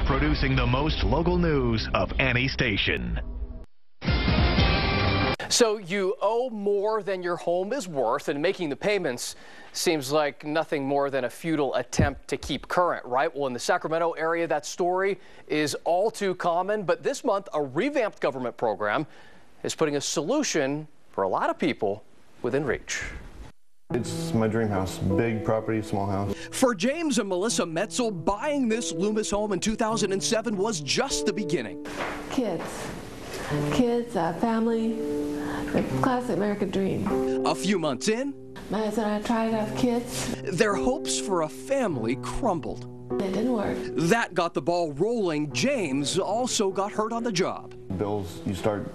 producing the most local news of any station. So you owe more than your home is worth, and making the payments seems like nothing more than a futile attempt to keep current, right? Well, in the Sacramento area, that story is all too common. But this month, a revamped government program is putting a solution for a lot of people within reach. It's my dream house. Big property, small house. For James and Melissa Metzel, buying this Loomis home in 2007 was just the beginning. Kids, family, the classic American dream. A few months in, My husband and I tried to have kids. their hopes for a family crumbled. It didn't work. That got the ball rolling. James also got hurt on the job. Bills, you start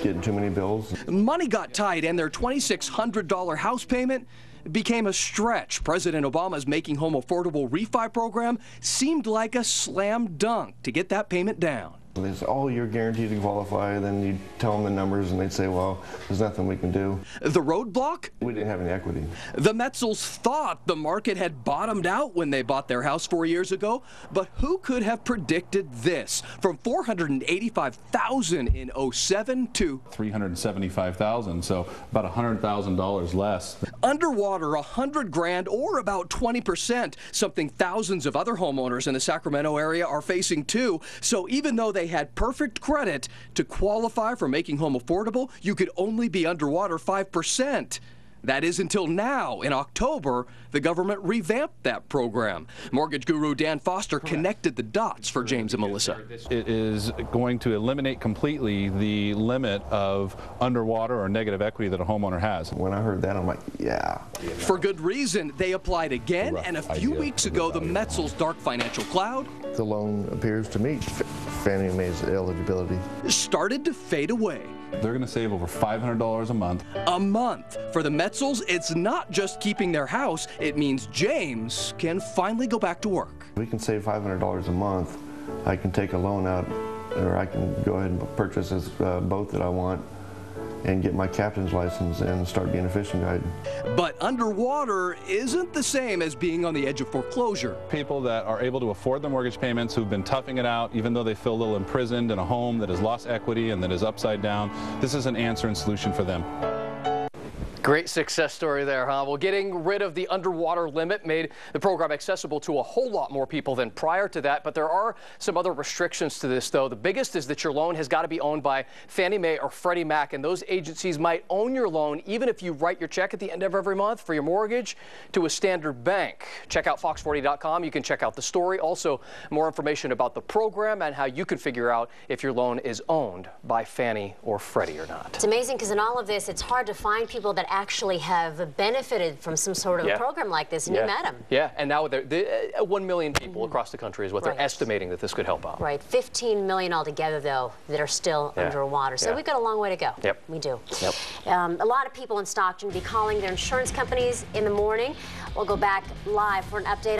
getting too many bills. Money got tight, and their $2,600 house payment became a stretch. President Obama's Making Home Affordable refi program seemed like a slam dunk to get that payment down. They say, oh, you're guaranteed to qualify. Then you tell them the numbers, and they'd say, well, there's nothing we can do. The roadblock? We didn't have any equity. The Metzels thought the market had bottomed out when they bought their house 4 years ago, but who could have predicted this? From $485,000 in 07 to $375,000, so about $100,000 less. underwater, $100,000 or about 20%, something thousands of other homeowners in the Sacramento area are facing too. So even though they had perfect credit to qualify for Making Home Affordable, you could only be underwater 5%. That is until now. In October, the government revamped that program. Mortgage guru Dan Foster connected the dots for James and Melissa. It is going to eliminate completely the limit of underwater or negative equity that a homeowner has. When I heard that, I'm like, yeah. For good reason, they applied again, and a few weeks ago, the Metzels' dark financial cloud The loan appears to meet Fannie Mae's eligibility. started to fade away. They're going to save over $500 a month. A month. For the Metzels, it's not just keeping their house. It means James can finally go back to work. We can save $500 a month. I can take a loan out, or I can go ahead and purchase this boat that I want and get my captain's license and start being a fishing guide. But underwater isn't the same as being on the edge of foreclosure. People that are able to afford their mortgage payments, who've been toughing it out, even though they feel a little imprisoned in a home that has lost equity and that is upside down, this is an answer and solution for them. Great success story there, huh? Well, getting rid of the underwater limit made the program accessible to a whole lot more people than prior to that. But there are some other restrictions to this, though. The biggest is that your loan has got to be owned by Fannie Mae or Freddie Mac, and those agencies might own your loan even if you write your check at the end of every month for your mortgage to a standard bank. Check out fox40.com. You can check out the story. Also, more information about the program and how you can figure out if your loan is owned by Fannie or Freddie or not. It's amazing because in all of this, it's hard to find people that actually have benefited from some sort of a program like this, and you met them. Yeah, and now 1 million people across the country is what they're estimating that this could help out. Right, 15 million altogether, though, that are still underwater. So we've got a long way to go. Yep. We do. Yep. A lot of people in Stockton will be calling their insurance companies in the morning. We'll go back live for an update.